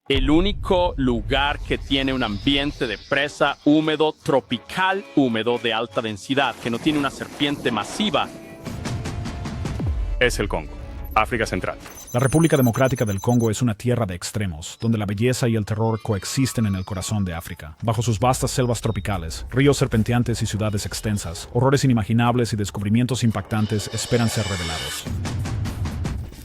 el único lugar que tiene un ambiente de presa húmedo, tropical húmedo de alta densidad, que no tiene una serpiente masiva, es el Congo, África Central. La República Democrática del Congo es una tierra de extremos, donde la belleza y el terror coexisten en el corazón de África. Bajo sus vastas selvas tropicales, ríos serpenteantes y ciudades extensas, horrores inimaginables y descubrimientos impactantes esperan ser revelados.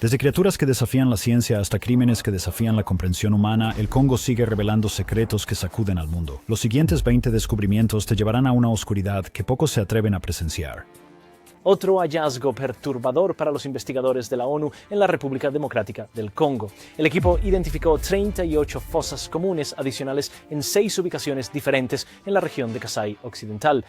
Desde criaturas que desafían la ciencia hasta crímenes que desafían la comprensión humana, el Congo sigue revelando secretos que sacuden al mundo. Los siguientes 20 descubrimientos te llevarán a una oscuridad que pocos se atreven a presenciar. Otro hallazgo perturbador para los investigadores de la ONU en la República Democrática del Congo. El equipo identificó 38 fosas comunes adicionales en 6 ubicaciones diferentes en la región de Kasai Occidental.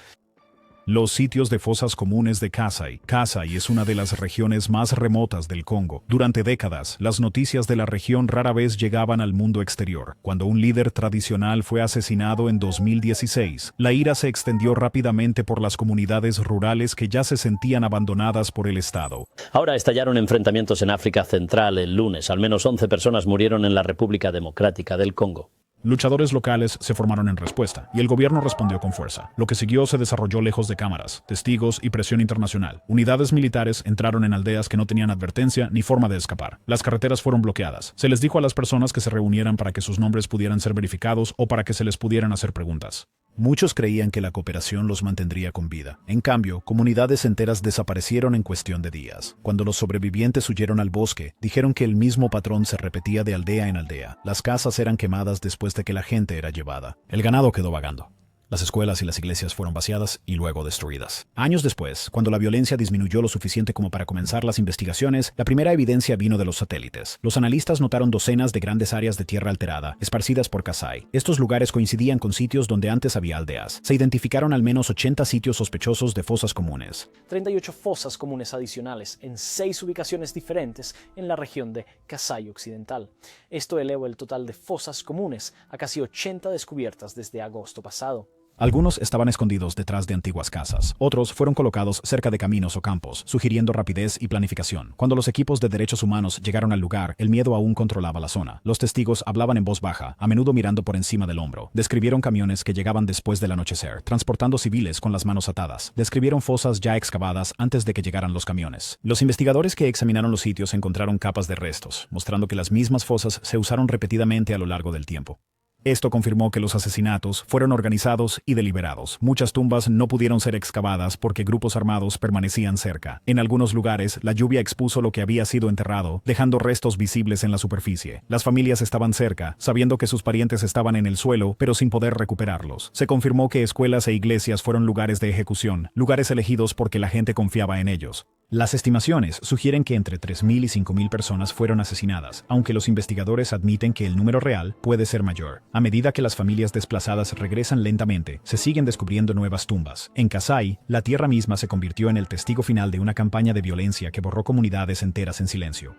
Los sitios de fosas comunes de Kasai. Kasai es una de las regiones más remotas del Congo. Durante décadas, las noticias de la región rara vez llegaban al mundo exterior. Cuando un líder tradicional fue asesinado en 2016, la ira se extendió rápidamente por las comunidades rurales que ya se sentían abandonadas por el Estado. Ahora estallaron enfrentamientos en África Central el lunes. Al menos 11 personas murieron en la República Democrática del Congo. Luchadores locales se formaron en respuesta, y el gobierno respondió con fuerza. Lo que siguió se desarrolló lejos de cámaras, testigos y presión internacional. Unidades militares entraron en aldeas que no tenían advertencia ni forma de escapar. Las carreteras fueron bloqueadas. Se les dijo a las personas que se reunieran para que sus nombres pudieran ser verificados o para que se les pudieran hacer preguntas. Muchos creían que la cooperación los mantendría con vida. En cambio, comunidades enteras desaparecieron en cuestión de días. Cuando los sobrevivientes huyeron al bosque, dijeron que el mismo patrón se repetía de aldea en aldea. Las casas eran quemadas después de que la gente era llevada. El ganado quedó vagando. Las escuelas y las iglesias fueron vaciadas y luego destruidas. Años después, cuando la violencia disminuyó lo suficiente como para comenzar las investigaciones, la primera evidencia vino de los satélites. Los analistas notaron docenas de grandes áreas de tierra alterada, esparcidas por Kasai. Estos lugares coincidían con sitios donde antes había aldeas. Se identificaron al menos 80 sitios sospechosos de fosas comunes. 38 fosas comunes adicionales en 6 ubicaciones diferentes en la región de Kasai Occidental. Esto eleva el total de fosas comunes a casi 80 descubiertas desde agosto pasado. Algunos estaban escondidos detrás de antiguas casas. Otros fueron colocados cerca de caminos o campos, sugiriendo rapidez y planificación. Cuando los equipos de derechos humanos llegaron al lugar, el miedo aún controlaba la zona. Los testigos hablaban en voz baja, a menudo mirando por encima del hombro. Describieron camiones que llegaban después del anochecer, transportando civiles con las manos atadas. Describieron fosas ya excavadas antes de que llegaran los camiones. Los investigadores que examinaron los sitios encontraron capas de restos, mostrando que las mismas fosas se usaron repetidamente a lo largo del tiempo. Esto confirmó que los asesinatos fueron organizados y deliberados. Muchas tumbas no pudieron ser excavadas porque grupos armados permanecían cerca. En algunos lugares, la lluvia expuso lo que había sido enterrado, dejando restos visibles en la superficie. Las familias estaban cerca, sabiendo que sus parientes estaban en el suelo, pero sin poder recuperarlos. Se confirmó que escuelas e iglesias fueron lugares de ejecución, lugares elegidos porque la gente confiaba en ellos. Las estimaciones sugieren que entre 3.000 y 5.000 personas fueron asesinadas, aunque los investigadores admiten que el número real puede ser mayor. A medida que las familias desplazadas regresan lentamente, se siguen descubriendo nuevas tumbas. En Kasai, la tierra misma se convirtió en el testigo final de una campaña de violencia que borró comunidades enteras en silencio.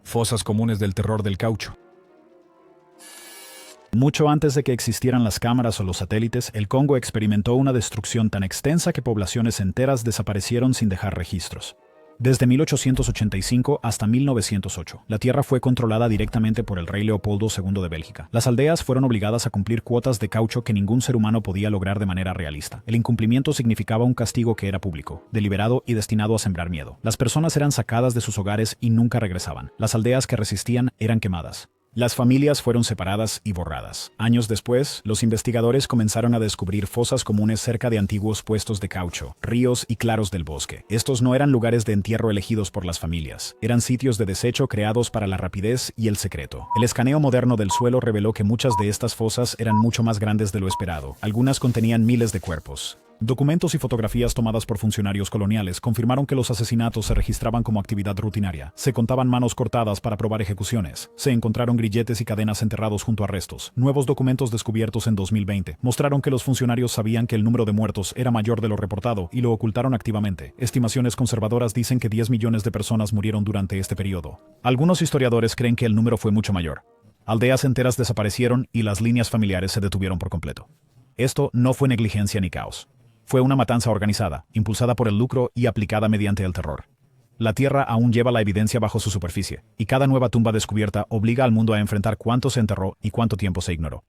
Fosas comunes del terror del caucho. Mucho antes de que existieran las cámaras o los satélites, el Congo experimentó una destrucción tan extensa que poblaciones enteras desaparecieron sin dejar registros. Desde 1885 hasta 1908, la tierra fue controlada directamente por el rey Leopoldo II de Bélgica. Las aldeas fueron obligadas a cumplir cuotas de caucho que ningún ser humano podía lograr de manera realista. El incumplimiento significaba un castigo que era público, deliberado y destinado a sembrar miedo. Las personas eran sacadas de sus hogares y nunca regresaban. Las aldeas que resistían eran quemadas. Las familias fueron separadas y borradas. Años después, los investigadores comenzaron a descubrir fosas comunes cerca de antiguos puestos de caucho, ríos y claros del bosque. Estos no eran lugares de entierro elegidos por las familias. Eran sitios de desecho creados para la rapidez y el secreto. El escaneo moderno del suelo reveló que muchas de estas fosas eran mucho más grandes de lo esperado. Algunas contenían miles de cuerpos. Documentos y fotografías tomadas por funcionarios coloniales confirmaron que los asesinatos se registraban como actividad rutinaria. Se contaban manos cortadas para probar ejecuciones. Se encontraron grilletes y cadenas enterrados junto a restos. Nuevos documentos descubiertos en 2020 mostraron que los funcionarios sabían que el número de muertos era mayor de lo reportado y lo ocultaron activamente. Estimaciones conservadoras dicen que 10 millones de personas murieron durante este periodo. Algunos historiadores creen que el número fue mucho mayor. Aldeas enteras desaparecieron y las líneas familiares se detuvieron por completo. Esto no fue negligencia ni caos. Fue una matanza organizada, impulsada por el lucro y aplicada mediante el terror. La Tierra aún lleva la evidencia bajo su superficie, y cada nueva tumba descubierta obliga al mundo a enfrentar cuánto se enterró y cuánto tiempo se ignoró.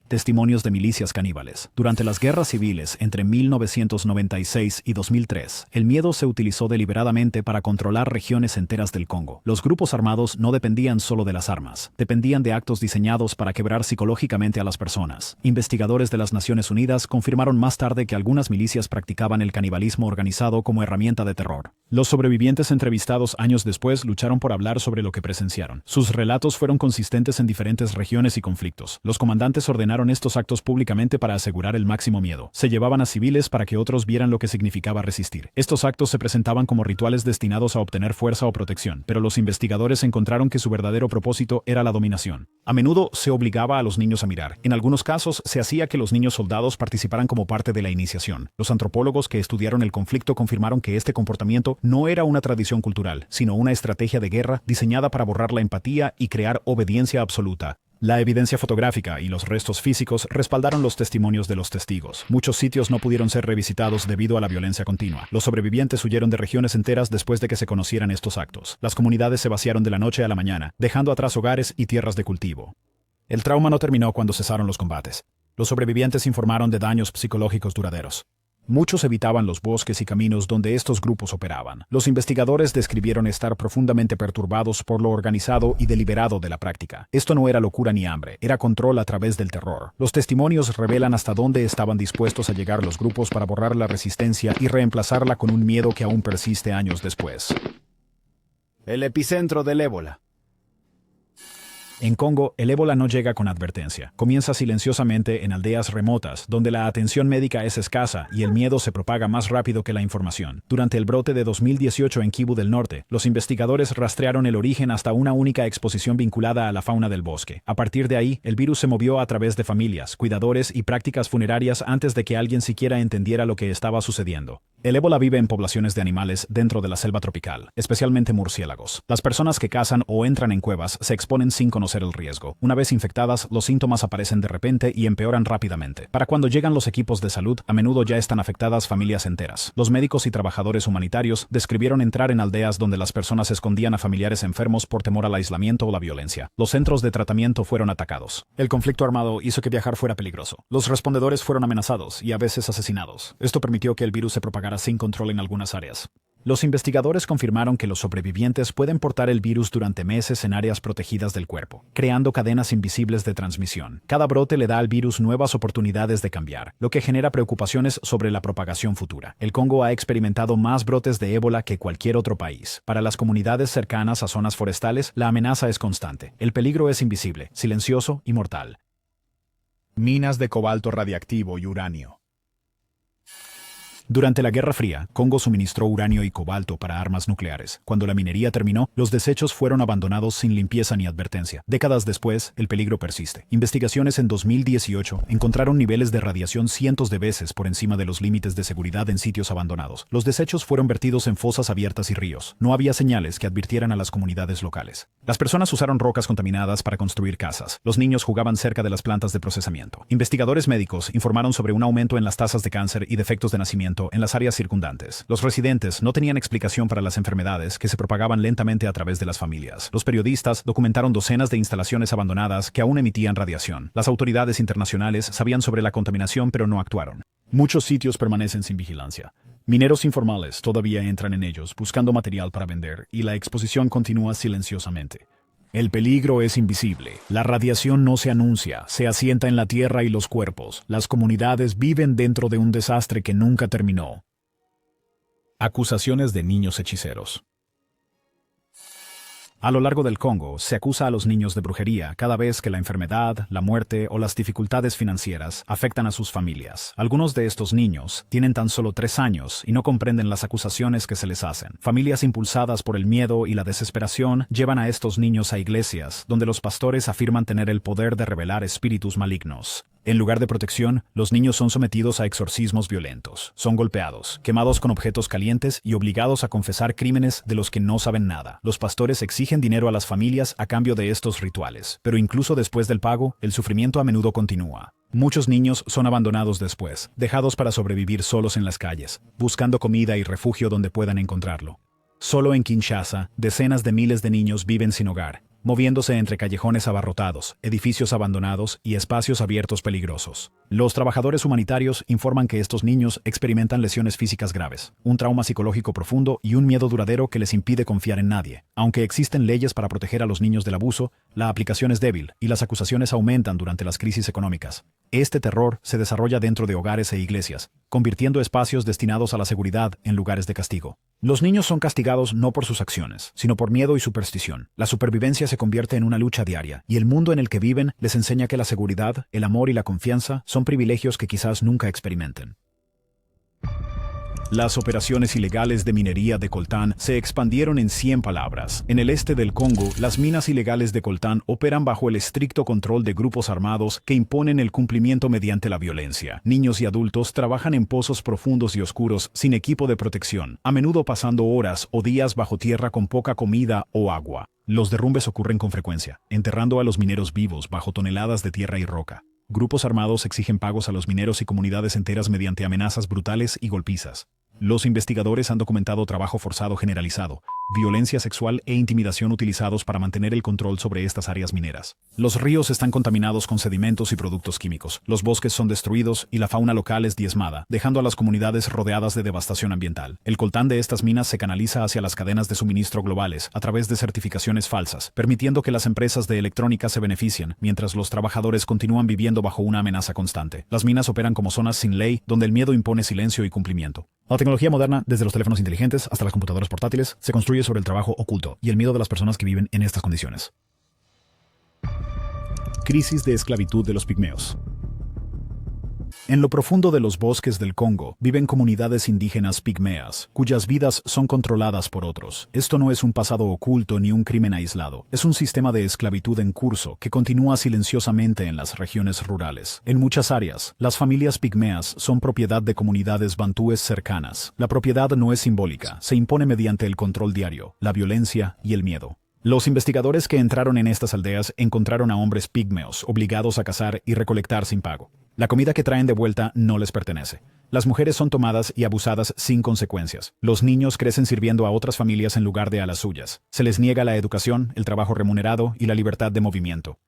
Testimonios de milicias caníbales. Durante las guerras civiles entre 1996 y 2003, el miedo se utilizó deliberadamente para controlar regiones enteras del Congo. Los grupos armados no dependían solo de las armas, dependían de actos diseñados para quebrar psicológicamente a las personas. Investigadores de las Naciones Unidas confirmaron más tarde que algunas milicias practicaban el canibalismo organizado como herramienta de terror. Los sobrevivientes entrevistados años después lucharon por hablar sobre lo que presenciaron. Sus relatos fueron consistentes en diferentes regiones y conflictos. Los comandantes ordenaron estos actos públicamente para asegurar el máximo miedo. Se llevaban a civiles para que otros vieran lo que significaba resistir. Estos actos se presentaban como rituales destinados a obtener fuerza o protección, pero los investigadores encontraron que su verdadero propósito era la dominación. A menudo se obligaba a los niños a mirar. En algunos casos se hacía que los niños soldados participaran como parte de la iniciación. Los antropólogos que estudiaron el conflicto confirmaron que este comportamiento no era una tradición cultural, sino una estrategia de guerra diseñada para borrar la empatía y crear obediencia absoluta. La evidencia fotográfica y los restos físicos respaldaron los testimonios de los testigos. Muchos sitios no pudieron ser revisitados debido a la violencia continua. Los sobrevivientes huyeron de regiones enteras después de que se conocieran estos actos. Las comunidades se vaciaron de la noche a la mañana, dejando atrás hogares y tierras de cultivo. El trauma no terminó cuando cesaron los combates. Los sobrevivientes informaron de daños psicológicos duraderos. Muchos evitaban los bosques y caminos donde estos grupos operaban. Los investigadores describieron estar profundamente perturbados por lo organizado y deliberado de la práctica. Esto no era locura ni hambre, era control a través del terror. Los testimonios revelan hasta dónde estaban dispuestos a llegar los grupos para borrar la resistencia y reemplazarla con un miedo que aún persiste años después. El epicentro del ébola. En Congo, el ébola no llega con advertencia. Comienza silenciosamente en aldeas remotas, donde la atención médica es escasa y el miedo se propaga más rápido que la información. Durante el brote de 2018 en Kivu del Norte, los investigadores rastrearon el origen hasta una única exposición vinculada a la fauna del bosque. A partir de ahí, el virus se movió a través de familias, cuidadores y prácticas funerarias antes de que alguien siquiera entendiera lo que estaba sucediendo. El ébola vive en poblaciones de animales dentro de la selva tropical, especialmente murciélagos. Las personas que cazan o entran en cuevas se exponen sin conocer el riesgo. Una vez infectadas, los síntomas aparecen de repente y empeoran rápidamente. Para cuando llegan los equipos de salud, a menudo ya están afectadas familias enteras. Los médicos y trabajadores humanitarios describieron entrar en aldeas donde las personas escondían a familiares enfermos por temor al aislamiento o la violencia. Los centros de tratamiento fueron atacados. El conflicto armado hizo que viajar fuera peligroso. Los respondedores fueron amenazados y a veces asesinados. Esto permitió que el virus se propagara sin control en algunas áreas. Los investigadores confirmaron que los sobrevivientes pueden portar el virus durante meses en áreas protegidas del cuerpo, creando cadenas invisibles de transmisión. Cada brote le da al virus nuevas oportunidades de cambiar, lo que genera preocupaciones sobre la propagación futura. El Congo ha experimentado más brotes de ébola que cualquier otro país. Para las comunidades cercanas a zonas forestales, la amenaza es constante. El peligro es invisible, silencioso y mortal. Minas de cobalto radiactivo y uranio. Durante la Guerra Fría, Congo suministró uranio y cobalto para armas nucleares. Cuando la minería terminó, los desechos fueron abandonados sin limpieza ni advertencia. Décadas después, el peligro persiste. Investigaciones en 2018 encontraron niveles de radiación cientos de veces por encima de los límites de seguridad en sitios abandonados. Los desechos fueron vertidos en fosas abiertas y ríos. No había señales que advirtieran a las comunidades locales. Las personas usaron rocas contaminadas para construir casas. Los niños jugaban cerca de las plantas de procesamiento. Investigadores médicos informaron sobre un aumento en las tasas de cáncer y defectos de nacimiento en las áreas circundantes. Los residentes no tenían explicación para las enfermedades que se propagaban lentamente a través de las familias. Los periodistas documentaron docenas de instalaciones abandonadas que aún emitían radiación. Las autoridades internacionales sabían sobre la contaminación pero no actuaron. Muchos sitios permanecen sin vigilancia. Mineros informales todavía entran en ellos buscando material para vender y la exposición continúa silenciosamente. El peligro es invisible. La radiación no se anuncia, se asienta en la tierra y los cuerpos. Las comunidades viven dentro de un desastre que nunca terminó. Acusaciones de niños hechiceros. A lo largo del Congo, se acusa a los niños de brujería cada vez que la enfermedad, la muerte o las dificultades financieras afectan a sus familias. Algunos de estos niños tienen tan solo 3 años y no comprenden las acusaciones que se les hacen. Familias impulsadas por el miedo y la desesperación llevan a estos niños a iglesias, donde los pastores afirman tener el poder de revelar espíritus malignos. En lugar de protección, los niños son sometidos a exorcismos violentos, son golpeados, quemados con objetos calientes y obligados a confesar crímenes de los que no saben nada. Los pastores exigen dinero a las familias a cambio de estos rituales, pero incluso después del pago, el sufrimiento a menudo continúa. Muchos niños son abandonados después, dejados para sobrevivir solos en las calles, buscando comida y refugio donde puedan encontrarlo. Solo en Kinshasa, decenas de miles de niños viven sin hogar, moviéndose entre callejones abarrotados, edificios abandonados y espacios abiertos peligrosos. Los trabajadores humanitarios informan que estos niños experimentan lesiones físicas graves, un trauma psicológico profundo y un miedo duradero que les impide confiar en nadie. Aunque existen leyes para proteger a los niños del abuso, la aplicación es débil y las acusaciones aumentan durante las crisis económicas. Este terror se desarrolla dentro de hogares e iglesias, convirtiendo espacios destinados a la seguridad en lugares de castigo. Los niños son castigados no por sus acciones, sino por miedo y superstición. La supervivencia se convierte en una lucha diaria, y el mundo en el que viven les enseña que la seguridad, el amor y la confianza son privilegios que quizás nunca experimenten. Las operaciones ilegales de minería de coltán se expandieron en 100 palabras. En el este del Congo, las minas ilegales de coltán operan bajo el estricto control de grupos armados que imponen el cumplimiento mediante la violencia. Niños y adultos trabajan en pozos profundos y oscuros sin equipo de protección, a menudo pasando horas o días bajo tierra con poca comida o agua. Los derrumbes ocurren con frecuencia, enterrando a los mineros vivos bajo toneladas de tierra y roca. Grupos armados exigen pagos a los mineros y comunidades enteras mediante amenazas brutales y golpizas. Los investigadores han documentado trabajo forzado generalizado, violencia sexual e intimidación utilizados para mantener el control sobre estas áreas mineras. Los ríos están contaminados con sedimentos y productos químicos, los bosques son destruidos y la fauna local es diezmada, dejando a las comunidades rodeadas de devastación ambiental. El coltán de estas minas se canaliza hacia las cadenas de suministro globales a través de certificaciones falsas, permitiendo que las empresas de electrónica se beneficien, mientras los trabajadores continúan viviendo bajo una amenaza constante. Las minas operan como zonas sin ley, donde el miedo impone silencio y cumplimiento. La tecnología moderna, desde los teléfonos inteligentes hasta las computadoras portátiles, se construye sobre el trabajo oculto y el miedo de las personas que viven en estas condiciones. Crisis de esclavitud de los pigmeos. En lo profundo de los bosques del Congo viven comunidades indígenas pigmeas, cuyas vidas son controladas por otros. Esto no es un pasado oculto ni un crimen aislado. Es un sistema de esclavitud en curso que continúa silenciosamente en las regiones rurales. En muchas áreas, las familias pigmeas son propiedad de comunidades bantúes cercanas. La propiedad no es simbólica, se impone mediante el control diario, la violencia y el miedo. Los investigadores que entraron en estas aldeas encontraron a hombres pigmeos obligados a cazar y recolectar sin pago. La comida que traen de vuelta no les pertenece. Las mujeres son tomadas y abusadas sin consecuencias. Los niños crecen sirviendo a otras familias en lugar de a las suyas. Se les niega la educación, el trabajo remunerado y la libertad de movimiento.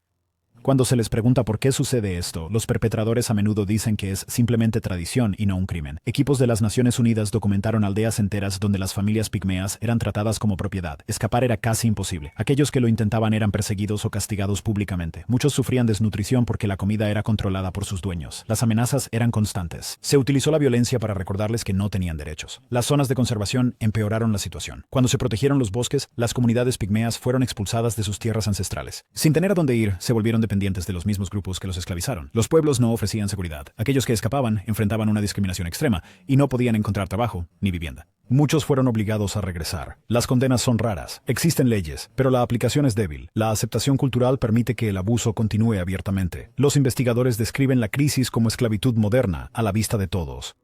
Cuando se les pregunta por qué sucede esto, los perpetradores a menudo dicen que es simplemente tradición y no un crimen. Equipos de las Naciones Unidas documentaron aldeas enteras donde las familias pigmeas eran tratadas como propiedad. Escapar era casi imposible. Aquellos que lo intentaban eran perseguidos o castigados públicamente. Muchos sufrían desnutrición porque la comida era controlada por sus dueños. Las amenazas eran constantes. Se utilizó la violencia para recordarles que no tenían derechos. Las zonas de conservación empeoraron la situación. Cuando se protegieron los bosques, las comunidades pigmeas fueron expulsadas de sus tierras ancestrales. Sin tener a dónde ir, se volvieron dependientes de los mismos grupos que los esclavizaron. Los pueblos no ofrecían seguridad. Aquellos que escapaban enfrentaban una discriminación extrema y no podían encontrar trabajo ni vivienda. Muchos fueron obligados a regresar. Las condenas son raras. Existen leyes, pero la aplicación es débil. La aceptación cultural permite que el abuso continúe abiertamente. Los investigadores describen la crisis como esclavitud moderna a la vista de todos.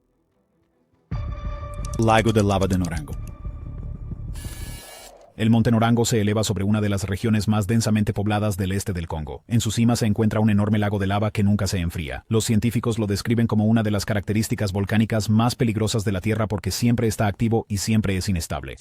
Lago de lava de Norango. El monte Norango se eleva sobre una de las regiones más densamente pobladas del este del Congo. En su cima se encuentra un enorme lago de lava que nunca se enfría. Los científicos lo describen como una de las características volcánicas más peligrosas de la Tierra porque siempre está activo y siempre es inestable.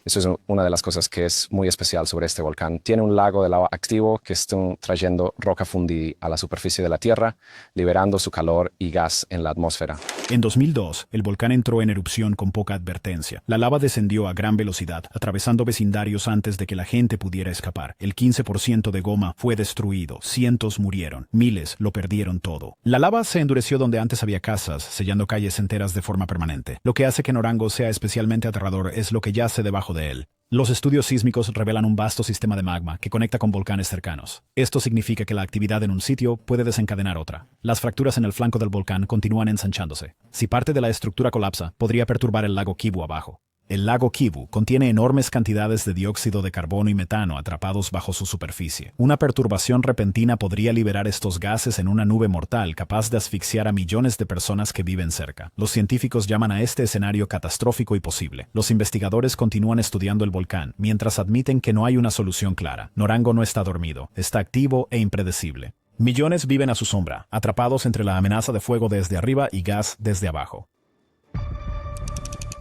Eso es una de las cosas que es muy especial sobre este volcán. Tiene un lago de lava activo que está trayendo roca fundí a la superficie de la Tierra, liberando su calor y gas en la atmósfera. En 2002, el volcán entró en erupción con poca advertencia. La lava descendió a gran velocidad, atravesando vecindarios antes de que la gente pudiera escapar. El 15% de Goma fue destruido, cientos murieron, miles lo perdieron todo. La lava se endureció donde antes había casas, sellando calles enteras de forma permanente. Lo que hace que Norango sea especialmente aterrador es lo que yace debajo de él. Los estudios sísmicos revelan un vasto sistema de magma que conecta con volcanes cercanos. Esto significa que la actividad en un sitio puede desencadenar otra. Las fracturas en el flanco del volcán continúan ensanchándose. Si parte de la estructura colapsa, podría perturbar el lago Kivu abajo. El lago Kivu contiene enormes cantidades de dióxido de carbono y metano atrapados bajo su superficie. Una perturbación repentina podría liberar estos gases en una nube mortal capaz de asfixiar a millones de personas que viven cerca. Los científicos llaman a este escenario catastrófico y posible. Los investigadores continúan estudiando el volcán, mientras admiten que no hay una solución clara. Norango no está dormido, está activo e impredecible. Millones viven a su sombra, atrapados entre la amenaza de fuego desde arriba y gas desde abajo.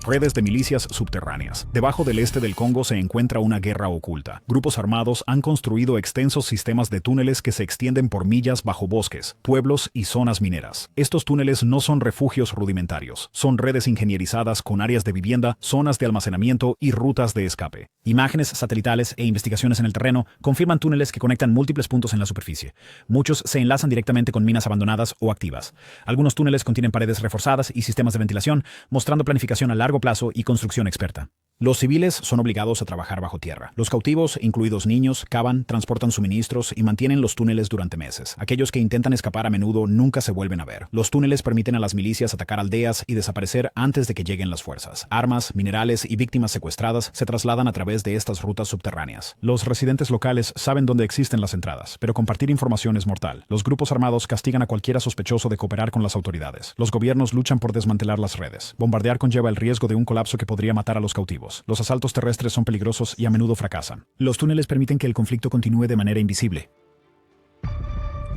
Redes de milicias subterráneas. Debajo del este del Congo se encuentra una guerra oculta. Grupos armados han construido extensos sistemas de túneles que se extienden por millas bajo bosques, pueblos y zonas mineras. Estos túneles no son refugios rudimentarios, son redes ingenierizadas con áreas de vivienda, zonas de almacenamiento y rutas de escape. Imágenes satelitales e investigaciones en el terreno confirman túneles que conectan múltiples puntos en la superficie. Muchos se enlazan directamente con minas abandonadas o activas. Algunos túneles contienen paredes reforzadas y sistemas de ventilación, mostrando planificación a largo plazo y construcción experta. Los civiles son obligados a trabajar bajo tierra. Los cautivos, incluidos niños, cavan, transportan suministros y mantienen los túneles durante meses. Aquellos que intentan escapar a menudo nunca se vuelven a ver. Los túneles permiten a las milicias atacar aldeas y desaparecer antes de que lleguen las fuerzas. Armas, minerales y víctimas secuestradas se trasladan a través de estas rutas subterráneas. Los residentes locales saben dónde existen las entradas, pero compartir información es mortal. Los grupos armados castigan a cualquiera sospechoso de cooperar con las autoridades. Los gobiernos luchan por desmantelar las redes. Bombardear conlleva el riesgo de un colapso que podría matar a los cautivos. Los asaltos terrestres son peligrosos y a menudo fracasan. Los túneles permiten que el conflicto continúe de manera invisible.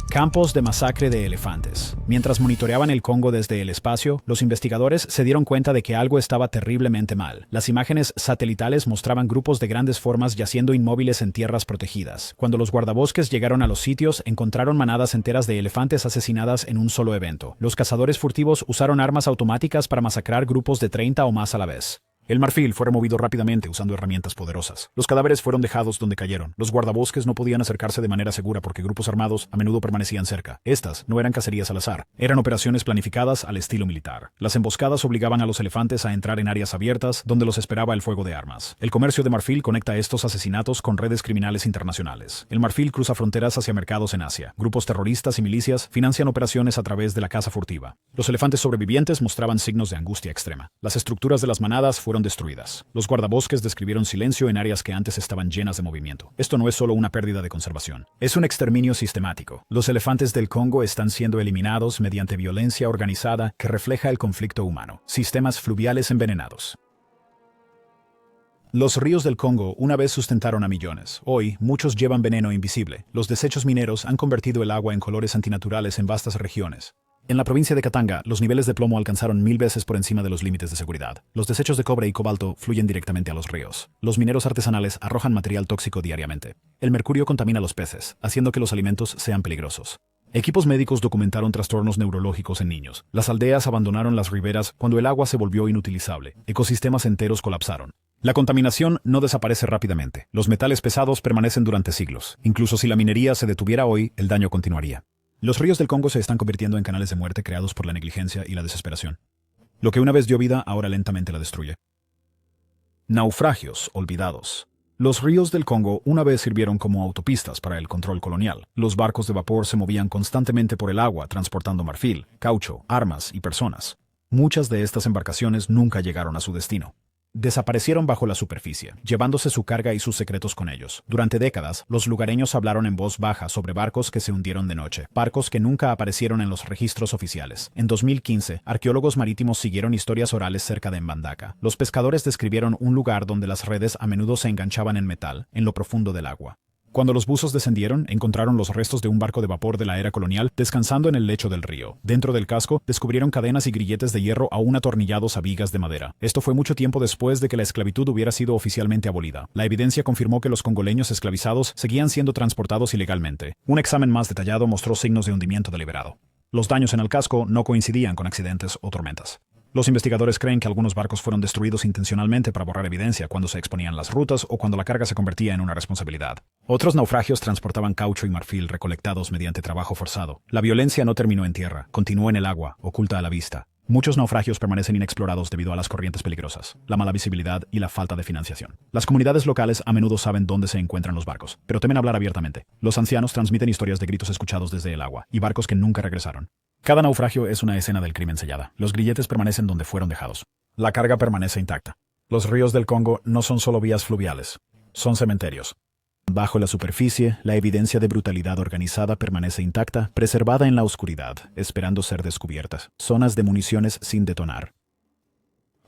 Campos de masacre de elefantes. Mientras monitoreaban el Congo desde el espacio, los investigadores se dieron cuenta de que algo estaba terriblemente mal. Las imágenes satelitales mostraban grupos de grandes formas yaciendo inmóviles en tierras protegidas. Cuando los guardabosques llegaron a los sitios, encontraron manadas enteras de elefantes asesinadas en un solo evento. Los cazadores furtivos usaron armas automáticas para masacrar grupos de 30 o más a la vez. El marfil fue removido rápidamente usando herramientas poderosas. Los cadáveres fueron dejados donde cayeron. Los guardabosques no podían acercarse de manera segura porque grupos armados a menudo permanecían cerca. Estas no eran cacerías al azar, eran operaciones planificadas al estilo militar. Las emboscadas obligaban a los elefantes a entrar en áreas abiertas donde los esperaba el fuego de armas. El comercio de marfil conecta estos asesinatos con redes criminales internacionales. El marfil cruza fronteras hacia mercados en Asia. Grupos terroristas y milicias financian operaciones a través de la caza furtiva. Los elefantes sobrevivientes mostraban signos de angustia extrema. Las estructuras de las manadas fueron destruidas. Los guardabosques describieron silencio en áreas que antes estaban llenas de movimiento. Esto no es solo una pérdida de conservación. Es un exterminio sistemático. Los elefantes del Congo están siendo eliminados mediante violencia organizada que refleja el conflicto humano. Sistemas fluviales envenenados. Los ríos del Congo una vez sustentaron a millones. Hoy, muchos llevan veneno invisible. Los desechos mineros han convertido el agua en colores antinaturales en vastas regiones. En la provincia de Katanga, los niveles de plomo alcanzaron 1000 veces por encima de los límites de seguridad. Los desechos de cobre y cobalto fluyen directamente a los ríos. Los mineros artesanales arrojan material tóxico diariamente. El mercurio contamina los peces, haciendo que los alimentos sean peligrosos. Equipos médicos documentaron trastornos neurológicos en niños. Las aldeas abandonaron las riberas cuando el agua se volvió inutilizable. Ecosistemas enteros colapsaron. La contaminación no desaparece rápidamente. Los metales pesados permanecen durante siglos. Incluso si la minería se detuviera hoy, el daño continuaría. Los ríos del Congo se están convirtiendo en canales de muerte creados por la negligencia y la desesperación. Lo que una vez dio vida, ahora lentamente la destruye. Naufragios olvidados. Los ríos del Congo una vez sirvieron como autopistas para el control colonial. Los barcos de vapor se movían constantemente por el agua, transportando marfil, caucho, armas y personas. Muchas de estas embarcaciones nunca llegaron a su destino. Desaparecieron bajo la superficie, llevándose su carga y sus secretos con ellos. Durante décadas, los lugareños hablaron en voz baja sobre barcos que se hundieron de noche, barcos que nunca aparecieron en los registros oficiales. En 2015, arqueólogos marítimos siguieron historias orales cerca de Mbandaka. Los pescadores describieron un lugar donde las redes a menudo se enganchaban en metal, en lo profundo del agua. Cuando los buzos descendieron, encontraron los restos de un barco de vapor de la era colonial descansando en el lecho del río. Dentro del casco, descubrieron cadenas y grilletes de hierro aún atornillados a vigas de madera. Esto fue mucho tiempo después de que la esclavitud hubiera sido oficialmente abolida. La evidencia confirmó que los congoleños esclavizados seguían siendo transportados ilegalmente. Un examen más detallado mostró signos de hundimiento deliberado. Los daños en el casco no coincidían con accidentes o tormentas. Los investigadores creen que algunos barcos fueron destruidos intencionalmente para borrar evidencia cuando se exponían las rutas o cuando la carga se convertía en una responsabilidad. Otros naufragios transportaban caucho y marfil recolectados mediante trabajo forzado. La violencia no terminó en tierra, continuó en el agua, oculta a la vista. Muchos naufragios permanecen inexplorados debido a las corrientes peligrosas, la mala visibilidad y la falta de financiación. Las comunidades locales a menudo saben dónde se encuentran los barcos, pero temen hablar abiertamente. Los ancianos transmiten historias de gritos escuchados desde el agua y barcos que nunca regresaron. Cada naufragio es una escena del crimen sellada. Los grilletes permanecen donde fueron dejados. La carga permanece intacta. Los ríos del Congo no son solo vías fluviales, son cementerios. Bajo la superficie, la evidencia de brutalidad organizada permanece intacta, preservada en la oscuridad, esperando ser descubiertas. Zonas de municiones sin detonar.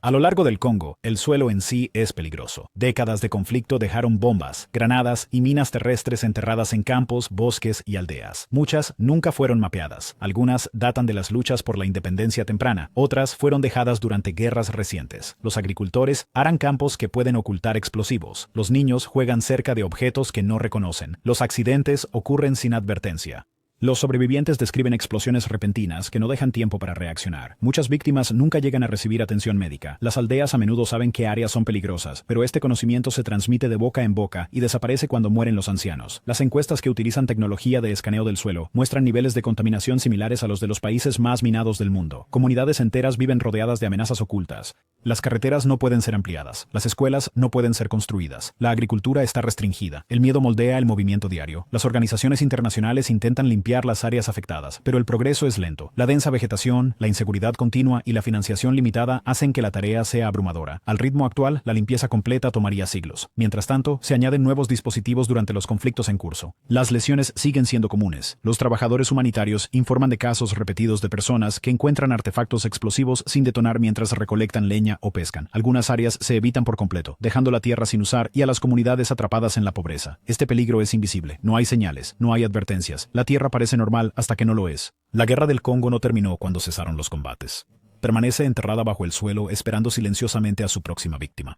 A lo largo del Congo, el suelo en sí es peligroso. Décadas de conflicto dejaron bombas, granadas y minas terrestres enterradas en campos, bosques y aldeas. Muchas nunca fueron mapeadas. Algunas datan de las luchas por la independencia temprana. Otras fueron dejadas durante guerras recientes. Los agricultores aran campos que pueden ocultar explosivos. Los niños juegan cerca de objetos que no reconocen. Los accidentes ocurren sin advertencia. Los sobrevivientes describen explosiones repentinas que no dejan tiempo para reaccionar. Muchas víctimas nunca llegan a recibir atención médica. Las aldeas a menudo saben qué áreas son peligrosas, pero este conocimiento se transmite de boca en boca y desaparece cuando mueren los ancianos. Las encuestas que utilizan tecnología de escaneo del suelo muestran niveles de contaminación similares a los de los países más minados del mundo. Comunidades enteras viven rodeadas de amenazas ocultas. Las carreteras no pueden ser ampliadas. Las escuelas no pueden ser construidas. La agricultura está restringida. El miedo moldea el movimiento diario. Las organizaciones internacionales intentan limpiar las áreas afectadas, pero el progreso es lento. La densa vegetación, la inseguridad continua y la financiación limitada hacen que la tarea sea abrumadora. Al ritmo actual, la limpieza completa tomaría siglos. Mientras tanto, se añaden nuevos dispositivos durante los conflictos en curso. Las lesiones siguen siendo comunes. Los trabajadores humanitarios informan de casos repetidos de personas que encuentran artefactos explosivos sin detonar mientras recolectan leña o pescan. Algunas áreas se evitan por completo, dejando la tierra sin usar y a las comunidades atrapadas en la pobreza. Este peligro es invisible. No hay señales, no hay advertencias. La tierra parece normal hasta que no lo es. La guerra del Congo no terminó cuando cesaron los combates. Permanece enterrada bajo el suelo esperando silenciosamente a su próxima víctima.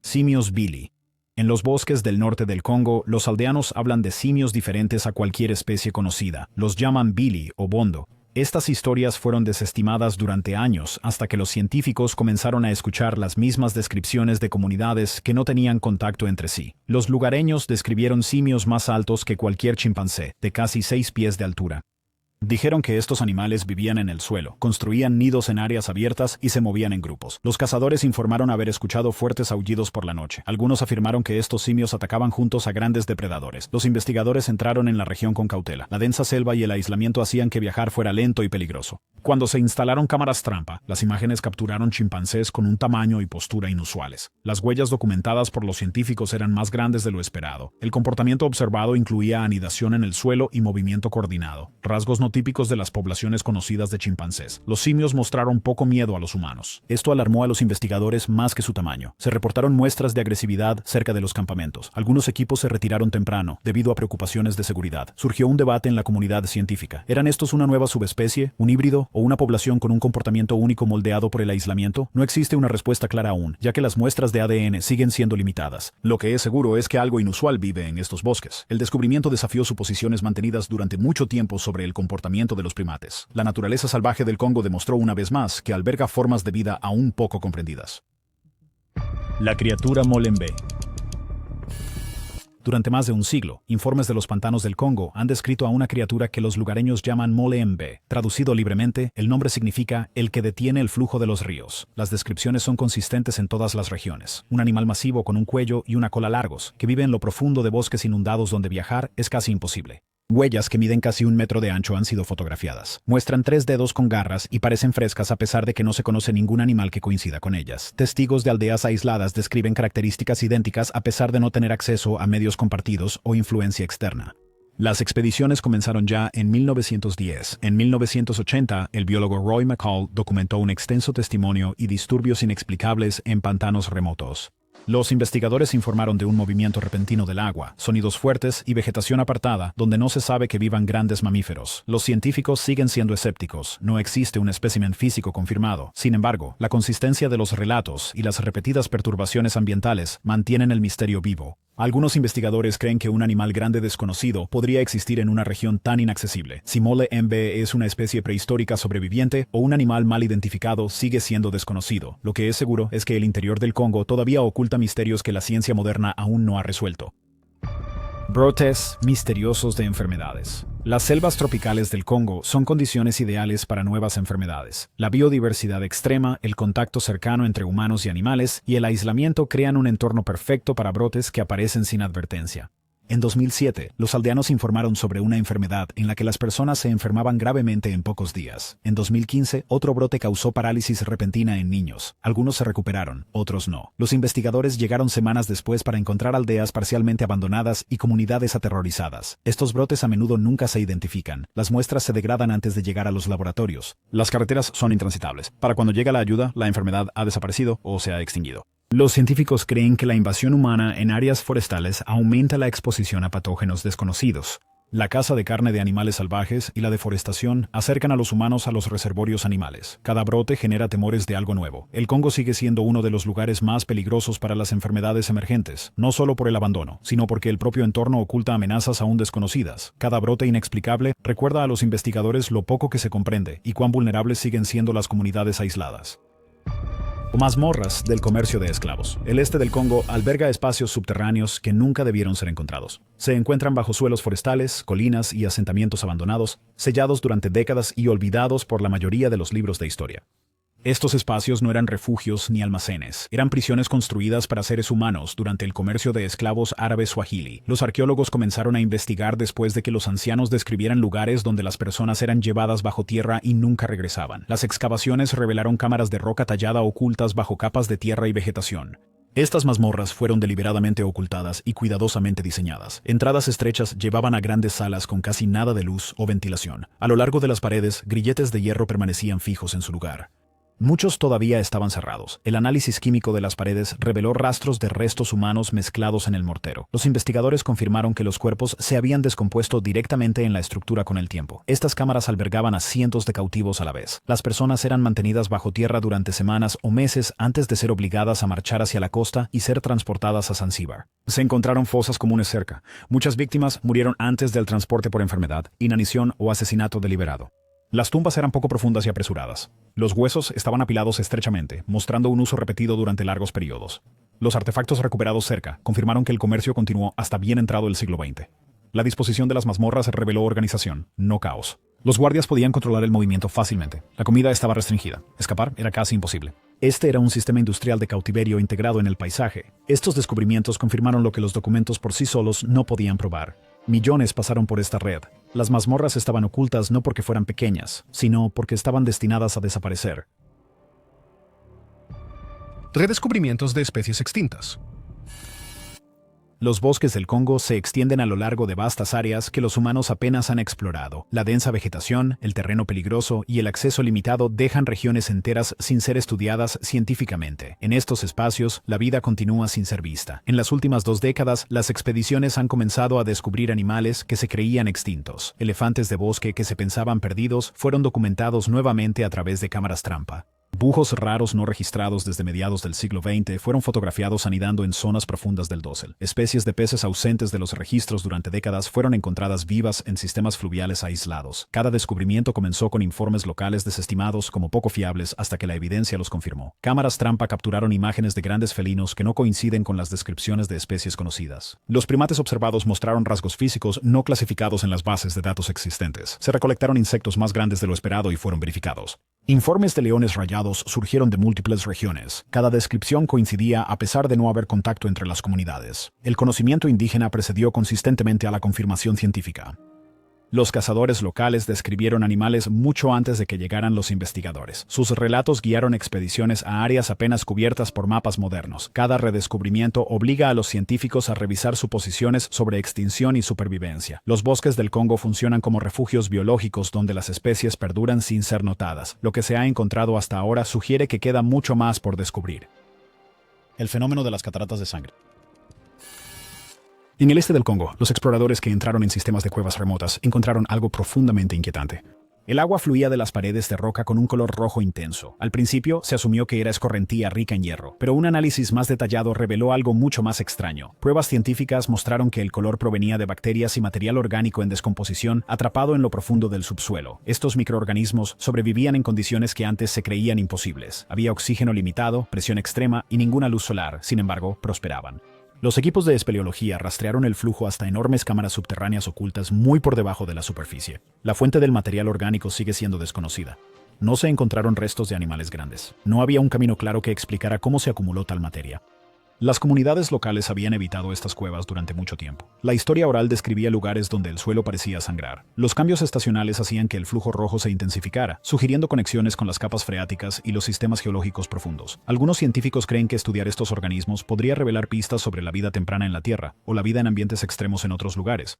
Simios Billy. En los bosques del norte del Congo, los aldeanos hablan de simios diferentes a cualquier especie conocida. Los llaman Billy o Bondo. Estas historias fueron desestimadas durante años hasta que los científicos comenzaron a escuchar las mismas descripciones de comunidades que no tenían contacto entre sí. Los lugareños describieron simios más altos que cualquier chimpancé, de casi 6 pies de altura. Dijeron que estos animales vivían en el suelo, construían nidos en áreas abiertas y se movían en grupos. Los cazadores informaron haber escuchado fuertes aullidos por la noche. Algunos afirmaron que estos simios atacaban juntos a grandes depredadores. Los investigadores entraron en la región con cautela. La densa selva y el aislamiento hacían que viajar fuera lento y peligroso. Cuando se instalaron cámaras trampa, las imágenes capturaron chimpancés con un tamaño y postura inusuales. Las huellas documentadas por los científicos eran más grandes de lo esperado. El comportamiento observado incluía anidación en el suelo y movimiento coordinado, rasgos no típicos de las poblaciones conocidas de chimpancés. Los simios mostraron poco miedo a los humanos. Esto alarmó a los investigadores más que su tamaño. Se reportaron muestras de agresividad cerca de los campamentos. Algunos equipos se retiraron temprano, debido a preocupaciones de seguridad. Surgió un debate en la comunidad científica. ¿Eran estos una nueva subespecie, un híbrido o una población con un comportamiento único moldeado por el aislamiento? No existe una respuesta clara aún, ya que las muestras de ADN siguen siendo limitadas. Lo que es seguro es que algo inusual vive en estos bosques. El descubrimiento desafió suposiciones mantenidas durante mucho tiempo sobre el comportamiento de los primates. La naturaleza salvaje del Congo demostró una vez más que alberga formas de vida aún poco comprendidas. La criatura Molembe. Durante más de un siglo, informes de los pantanos del Congo han descrito a una criatura que los lugareños llaman Molembe. Traducido libremente, el nombre significa el que detiene el flujo de los ríos. Las descripciones son consistentes en todas las regiones. Un animal masivo con un cuello y una cola largos, que vive en lo profundo de bosques inundados donde viajar es casi imposible. Huellas que miden casi 1 metro de ancho han sido fotografiadas. Muestran 3 dedos con garras y parecen frescas a pesar de que no se conoce ningún animal que coincida con ellas. Testigos de aldeas aisladas describen características idénticas a pesar de no tener acceso a medios compartidos o influencia externa. Las expediciones comenzaron ya en 1910. En 1980, el biólogo Roy McCall documentó un extenso testimonio y disturbios inexplicables en pantanos remotos. Los investigadores informaron de un movimiento repentino del agua, sonidos fuertes y vegetación apartada, donde no se sabe que vivan grandes mamíferos. Los científicos siguen siendo escépticos. No existe un espécimen físico confirmado. Sin embargo, la consistencia de los relatos y las repetidas perturbaciones ambientales mantienen el misterio vivo. Algunos investigadores creen que un animal grande desconocido podría existir en una región tan inaccesible. Si Molembe es una especie prehistórica sobreviviente o un animal mal identificado sigue siendo desconocido. Lo que es seguro es que el interior del Congo todavía oculta misterios que la ciencia moderna aún no ha resuelto. Brotes misteriosos de enfermedades. Las selvas tropicales del Congo son condiciones ideales para nuevas enfermedades. La biodiversidad extrema, el contacto cercano entre humanos y animales y el aislamiento crean un entorno perfecto para brotes que aparecen sin advertencia. En 2007, los aldeanos informaron sobre una enfermedad en la que las personas se enfermaban gravemente en pocos días. En 2015, otro brote causó parálisis repentina en niños. Algunos se recuperaron, otros no. Los investigadores llegaron semanas después para encontrar aldeas parcialmente abandonadas y comunidades aterrorizadas. Estos brotes a menudo nunca se identifican. Las muestras se degradan antes de llegar a los laboratorios. Las carreteras son intransitables. Para cuando llega la ayuda, la enfermedad ha desaparecido o se ha extinguido. Los científicos creen que la invasión humana en áreas forestales aumenta la exposición a patógenos desconocidos. La caza de carne de animales salvajes y la deforestación acercan a los humanos a los reservorios animales. Cada brote genera temores de algo nuevo. El Congo sigue siendo uno de los lugares más peligrosos para las enfermedades emergentes, no solo por el abandono, sino porque el propio entorno oculta amenazas aún desconocidas. Cada brote inexplicable recuerda a los investigadores lo poco que se comprende y cuán vulnerables siguen siendo las comunidades aisladas. Mazmorras del comercio de esclavos. El este del Congo alberga espacios subterráneos que nunca debieron ser encontrados. Se encuentran bajo suelos forestales, colinas y asentamientos abandonados, sellados durante décadas y olvidados por la mayoría de los libros de historia. Estos espacios no eran refugios ni almacenes, eran prisiones construidas para seres humanos durante el comercio de esclavos árabes swahili. Los arqueólogos comenzaron a investigar después de que los ancianos describieran lugares donde las personas eran llevadas bajo tierra y nunca regresaban. Las excavaciones revelaron cámaras de roca tallada ocultas bajo capas de tierra y vegetación. Estas mazmorras fueron deliberadamente ocultadas y cuidadosamente diseñadas. Entradas estrechas llevaban a grandes salas con casi nada de luz o ventilación. A lo largo de las paredes, grilletes de hierro permanecían fijos en su lugar. Muchos todavía estaban cerrados. El análisis químico de las paredes reveló rastros de restos humanos mezclados en el mortero. Los investigadores confirmaron que los cuerpos se habían descompuesto directamente en la estructura con el tiempo. Estas cámaras albergaban a cientos de cautivos a la vez. Las personas eran mantenidas bajo tierra durante semanas o meses antes de ser obligadas a marchar hacia la costa y ser transportadas a Zanzíbar. Se encontraron fosas comunes cerca. Muchas víctimas murieron antes del transporte por enfermedad, inanición o asesinato deliberado. Las tumbas eran poco profundas y apresuradas. Los huesos estaban apilados estrechamente, mostrando un uso repetido durante largos periodos. Los artefactos recuperados cerca confirmaron que el comercio continuó hasta bien entrado el siglo XX. La disposición de las mazmorras reveló organización, no caos. Los guardias podían controlar el movimiento fácilmente. La comida estaba restringida. Escapar era casi imposible. Este era un sistema industrial de cautiverio integrado en el paisaje. Estos descubrimientos confirmaron lo que los documentos por sí solos no podían probar. Millones pasaron por esta red. Las mazmorras estaban ocultas no porque fueran pequeñas, sino porque estaban destinadas a desaparecer. Redescubrimientos de especies extintas. Los bosques del Congo se extienden a lo largo de vastas áreas que los humanos apenas han explorado. La densa vegetación, el terreno peligroso y el acceso limitado dejan regiones enteras sin ser estudiadas científicamente. En estos espacios, la vida continúa sin ser vista. En las últimas 2 décadas, las expediciones han comenzado a descubrir animales que se creían extintos. Elefantes de bosque que se pensaban perdidos fueron documentados nuevamente a través de cámaras trampa. Búhos raros no registrados desde mediados del siglo XX fueron fotografiados anidando en zonas profundas del dosel. Especies de peces ausentes de los registros durante décadas fueron encontradas vivas en sistemas fluviales aislados. Cada descubrimiento comenzó con informes locales desestimados como poco fiables hasta que la evidencia los confirmó. Cámaras trampa capturaron imágenes de grandes felinos que no coinciden con las descripciones de especies conocidas. Los primates observados mostraron rasgos físicos no clasificados en las bases de datos existentes. Se recolectaron insectos más grandes de lo esperado y fueron verificados. Informes de leones rayados surgieron de múltiples regiones. Cada descripción coincidía a pesar de no haber contacto entre las comunidades. El conocimiento indígena precedió consistentemente a la confirmación científica. Los cazadores locales describieron animales mucho antes de que llegaran los investigadores. Sus relatos guiaron expediciones a áreas apenas cubiertas por mapas modernos. Cada redescubrimiento obliga a los científicos a revisar suposiciones sobre extinción y supervivencia. Los bosques del Congo funcionan como refugios biológicos donde las especies perduran sin ser notadas. Lo que se ha encontrado hasta ahora sugiere que queda mucho más por descubrir. El fenómeno de las cataratas de sangre. En el este del Congo, los exploradores que entraron en sistemas de cuevas remotas encontraron algo profundamente inquietante. El agua fluía de las paredes de roca con un color rojo intenso. Al principio se asumió que era escorrentía rica en hierro, pero un análisis más detallado reveló algo mucho más extraño. Pruebas científicas mostraron que el color provenía de bacterias y material orgánico en descomposición atrapado en lo profundo del subsuelo. Estos microorganismos sobrevivían en condiciones que antes se creían imposibles. Había oxígeno limitado, presión extrema y ninguna luz solar. Sin embargo, prosperaban. Los equipos de espeleología rastrearon el flujo hasta enormes cámaras subterráneas ocultas muy por debajo de la superficie. La fuente del material orgánico sigue siendo desconocida. No se encontraron restos de animales grandes. No había un camino claro que explicara cómo se acumuló tal materia. Las comunidades locales habían evitado estas cuevas durante mucho tiempo. La historia oral describía lugares donde el suelo parecía sangrar. Los cambios estacionales hacían que el flujo rojo se intensificara, sugiriendo conexiones con las capas freáticas y los sistemas geológicos profundos. Algunos científicos creen que estudiar estos organismos podría revelar pistas sobre la vida temprana en la Tierra o la vida en ambientes extremos en otros lugares.